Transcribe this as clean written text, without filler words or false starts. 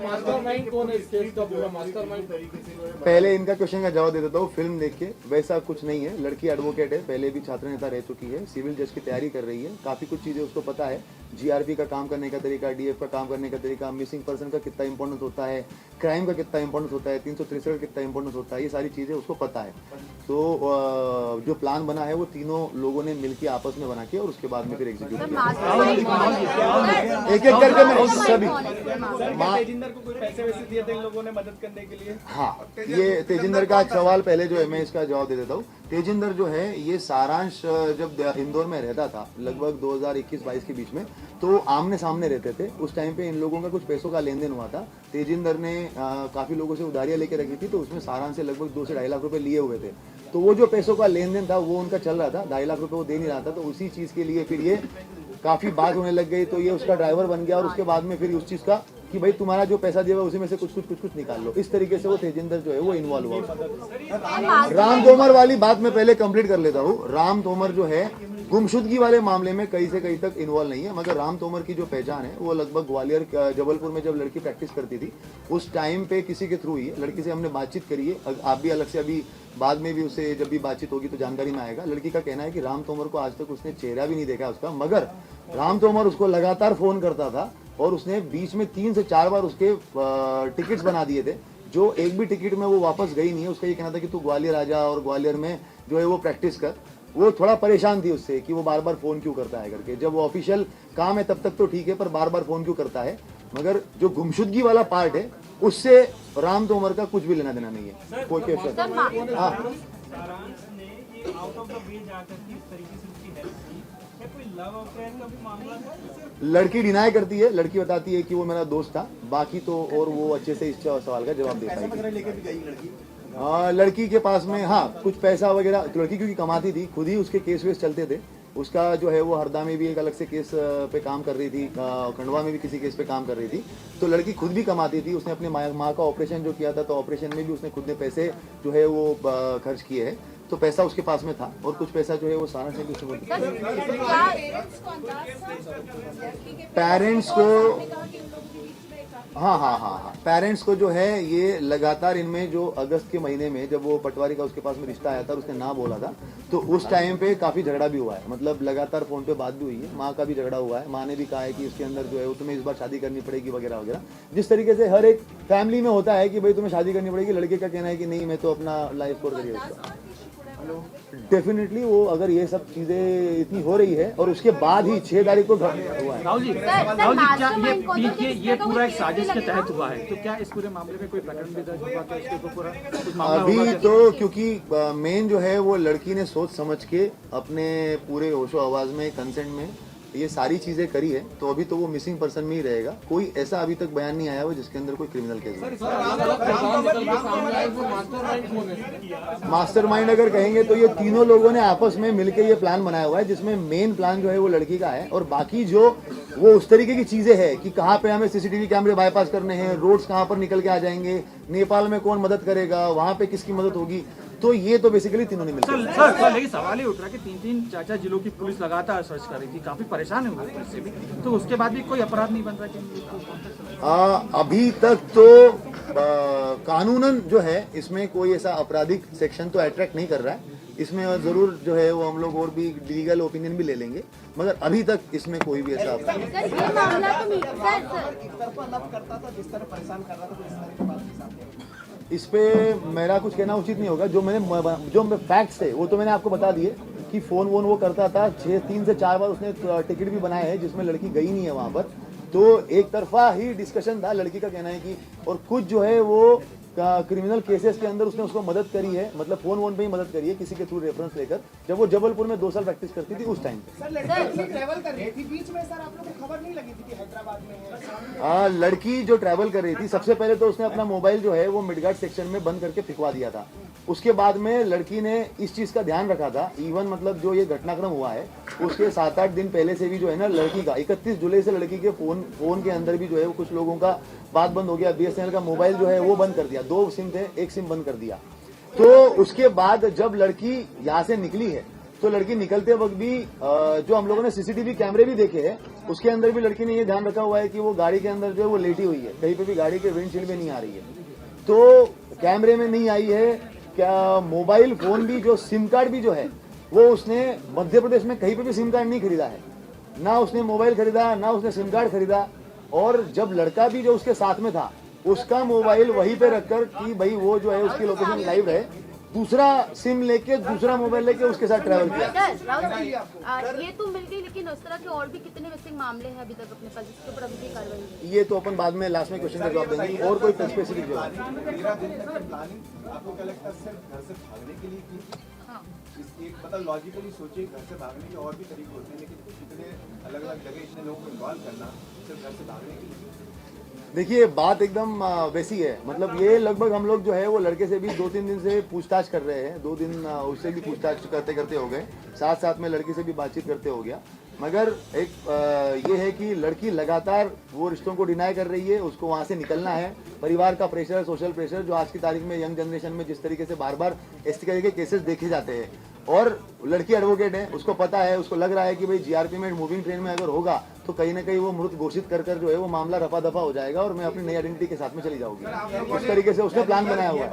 Mastermind कौन है इस केस का? पूरा मास्टरमाइंड पहले इनका क्वेश्चन का जवाब दे देता हूँ। फिल्म देख के वैसा कुछ नहीं है। लड़की एडवोकेट है, पहले भी छात्र नेता रह चुकी है, सिविल जज की तैयारी कर रही है, काफी कुछ चीजें उसको पता है। जीआरपी का काम करने का तरीका, डीएफ का काम करने का तरीका, मिसिंग पर्सन का कितना इंपॉर्टेंस होता है, क्राइम का कितना इंपॉर्टेंस होता है, 363 का कितना इंपॉर्टेंस होता है, ये सारी चीजें उसको पता है। तो जो प्लान बना है वो तीनों लोगों ने मिलकर आपस में बना के और उसके बाद में फिर एग्जीक्यूट किया। एक एक करके मैं सभी तेजिंदर को कोई पैसे वैसे दिए थे इन लोगों ने मदद करने के लिए? हाँ, ये तेजिंदर का सवाल पहले जो है मैं इसका जवाब दे देता हूँ। तेजिंदर जो है ये सारांश जब इंदौर में रहता था लगभग 2021-22 के बीच में, तो आमने सामने रहते थे। उस टाइम पे इन लोगों का कुछ पैसों का लेन देन हुआ था। तेजिंदर ने काफी लोगों से उधारियां लेके रखी थी, तो उसमें सारांश से लगभग 2 से 2.5 लाख रुपए लिए हुए थे। तो वो जो पैसों का लेन देन था वो उनका चल रहा था, 2.5 लाख रुपए वो दे नहीं रहा था। तो उसी चीज के लिए फिर ये काफी बात होने लग गई, तो ये उसका ड्राइवर बन गया और उसके बाद में फिर उस चीज का कि भाई तुम्हारा जो पैसा दिया हुआ उसी में से कुछ निकाल लो। इस तरीके से वो तेजिंदर जो है वो इन्वॉल्व हुआ। राम तोमर वाली बात मैं पहले कंप्लीट कर लेता हूँ। राम तोमर जो है गुमशुदगी वाले मामले में कहीं से कहीं तक इन्वॉल्व नहीं है, मगर राम तोमर की जो पहचान है वो लगभग ग्वालियर जबलपुर में जब लड़की प्रैक्टिस करती थी उस टाइम पे किसी के थ्रू ही है। लड़की से हमने बातचीत करी है, आप भी अलग से अभी बाद में भी उससे जब भी बातचीत होगी तो जानकारी में आएगा। लड़की का कहना है कि राम तोमर को आज तक उसने चेहरा भी नहीं देखा उसका, मगर राम तोमर उसको लगातार फोन करता था और उसने बीच में 3 से 4 बार उसके टिकट्स बना दिए थे, जो एक भी टिकट में वो वापस गई नहीं है। उसका ये कहना था कि तू ग्वालियर आ जा और ग्वालियर में जो है वो प्रैक्टिस कर। वो थोड़ा परेशान थी उससे कि वो बार बार फोन क्यों करता है करके। जब वो ऑफिशियल काम है तब तक तो ठीक है, पर बार बार फोन क्यों करता है। मगर जो गुमशुदगी वाला पार्ट है उससे राम तोमर का कुछ भी लेना देना नहीं है। कोई क्वेश्चन? हाँ, लड़की डिनाई करती है, लड़की बताती है कि वो मेरा दोस्त था, बाकी तो और वो अच्छे से इस सवाल का जवाब दे पाएगी। लड़की के पास में हाँ कुछ पैसा वगैरह, लड़की क्योंकि कमाती थी, खुद ही उसके केस वेस चलते थे। उसका जो है वो हरदा में भी एक अलग से केस पे काम कर रही थी, खंडवा में भी किसी केस पे काम कर रही थी। तो लड़की खुद भी कमाती थी। उसने अपने माँ का ऑपरेशन जो किया था, तो ऑपरेशन में भी उसने खुद ने पैसे जो है वो खर्च किए हैं। तो पैसा उसके पास में था और कुछ पैसा जो है वो सारा से भी उसने पेरेंट्स को हाँ पेरेंट्स को जो है ये लगातार इनमें जो अगस्त के महीने में जब वो पटवारी का उसके पास में रिश्ता आया था और उसने ना बोला था, तो उस टाइम पे काफी झगड़ा भी हुआ है। मतलब लगातार फोन पे बात भी हुई है, माँ का भी झगड़ा हुआ है। माँ ने भी कहा है कि इसके अंदर जो है वो तुम्हें इस बार शादी करनी पड़ेगी वगैरह वगैरह। जिस तरीके से हर एक फैमिली में होता है कि भाई तुम्हें शादी करनी पड़ेगी, लड़के का कहना है कि नहीं मैं तो अपना लाइफ स्कोर करिए उसका। डेफिनेटली वो अगर ये सब चीजें इतनी हो रही है और उसके बाद ही 6 तारीख को हुआ है। राहुल जी क्या ये पूरा एक साजिश के तहत हुआ है? तो क्या इस पूरे मामले में कोई प्रकरण भी दर्ज हुआ? क्या इसके पूरा अभी तो क्योंकि मेन जो है वो लड़की ने सोच समझ के अपने पूरे होशो आवाज में कंसेंट में ये सारी चीजें करी है, तो अभी तो वो मिसिंग पर्सन में ही रहेगा। कोई ऐसा अभी तक बयान नहीं आया हुआ जिसके अंदर कोई क्रिमिनल केस है। मास्टरमाइंड अगर कहेंगे तो ये तीनों लोगों ने आपस में मिलकर ये प्लान बनाया हुआ है, जिसमें मेन प्लान जो है वो लड़की का है और बाकी जो वो उस तरीके की चीजें हैं कि कहाँ पे हमें सीसीटीवी कैमरे बाईपास करने हैं, रोड्स कहाँ पर निकल के आ जाएंगे, नेपाल में कौन मदद करेगा, वहां पे किसकी मदद होगी, तो ये तो बेसिकली तीनों ने मिलकर। सर लेकिन सवाल ये उठ रहा है कि 3-4 जिलों की पुलिस लगातार सर्च कर रही थी, काफी परेशान है पुलिस से भी, तो उसके बाद भी कोई अपराध नहीं बन रहा। अभी तक तो कानूनन जो है इसमें कोई ऐसा आपराधिक सेक्शन तो अट्रैक्ट नहीं कर रहा है। इसमें जरूर जो है वो हम लोग और भी लीगल ओपिनियन भी ले लेंगे, मगर अभी तक इसमें कोई भी ऐसा इस पे मेरा कुछ कहना उचित नहीं होगा। जो फैक्ट्स थे वो तो मैंने आपको बता दिए कि फोन वोन वो करता था। 3 से 4 बार उसने टिकट भी बनाए हैं जिसमें लड़की गई नहीं है वहां पर। तो एक तरफा ही डिस्कशन था, लड़की का कहना है कि, और कुछ जो है वो क्रिमिनल केसेस के अंदर उसने उसको मदद करी है, मतलब फोन वोन पे ही मदद करी है किसी के थ्रू रेफरेंस लेकर, जब वो जबलपुर में 2 साल प्रैक्टिस करती थी उस टाइम पे। लड़की ट्रैवल कर रही थी बीच में, सर आप लोगों को खबर नहीं लगी थी कि हैदराबाद में है? लड़की जो ट्रैवल कर रही थी, सबसे पहले तो उसने अपना मोबाइल जो है वो मिडगार्ड सेक्शन में बंद करके फिकवा दिया था। उसके बाद में लड़की ने इस चीज का ध्यान रखा था, इवन मतलब जो ये घटनाक्रम हुआ है उसके 7-8 दिन पहले से भी जो है ना, लड़की का 31 जुलाई से लड़की के फोन के अंदर भी जो है वो कुछ लोगों का बात बंद हो गया। BSNL का मोबाइल जो है वो बंद कर दिया, 2 सिम थे, 1 सिम बंद कर दिया। तो उसके बाद जब लड़की यहाँ से निकली है तो लड़की निकलते वक्त भी जो हम लोगों ने सीसीटीवी कैमरे भी देखे हैं, उसके अंदर भी लड़की ने ये ध्यान रखा हुआ है कि वो गाड़ी के अंदर जो है वो लेटी हुई है, कहीं पे भी गाड़ी के विंडशील्ड में नहीं आ रही है। तो कैमरे में नहीं आई है क्या, मोबाइल फोन भी जो सिम कार्ड भी जो है वो उसने मध्य प्रदेश में कहीं पे भी सिम कार्ड नहीं खरीदा है, ना उसने मोबाइल खरीदा ना उसने सिम कार्ड खरीदा। और जब लड़का भी जो उसके साथ में था उसका मोबाइल वहीं पे रखकर कि भाई वो जो है उसकी लोकेशन लाइव है, दूसरा सिम लेके दूसरा मोबाइल लेके उसके साथ ट्रैवल किया। ये तो मिल गई, लेकिन उस तरह के और भी कितने मिसिंग मामले हैं अभी तक अपने पास, जिसके ऊपर अभी भी कार्रवाई? ये तो अपन बाद में लास्ट में क्वेश्चन का जवाब देंगे, और कोई स्पेसिफिक जवाब। आपको क्या लगता है सिर्फ घर से भागने के लिए की? हाँ। एक मतलब लॉजिकली सोचिए, घर से भागने के और भी तरीके होते हैं, लेकिन इतने अलग अलग जगह इतने लोगों को इन्वॉल्व करना सिर्फ घर से भागने के लिए? देखिए बात एकदम वैसी है, मतलब ये लगभग हम लोग जो है वो लड़के से भी 2-3 दिन से पूछताछ कर रहे हैं, 2 दिन उससे भी पूछताछ करते करते हो गए, साथ साथ में लड़की से भी बातचीत करते हो गया। मगर एक ये है कि लड़की लगातार वो रिश्तों को डिनाई कर रही है, उसको वहां से निकलना है। परिवार का प्रेशर, सोशल प्रेशर जो आज की तारीख में यंग जनरेशन में जिस तरीके से बार बार इस तरह के केसेस देखे जाते हैं, और लड़की एडवोकेट है, उसको पता है, उसको लग रहा है कि भाई जीआरपी में मूविंग ट्रेन में अगर होगा तो कहीं ना कहीं वो मृत घोषित कर जो है वो मामला रफा दफा हो जाएगा और मैं अपनी नई आइडेंटिटी के साथ में चली जाऊंगी। उस तरीके से उसने प्लान बनाया हुआ है।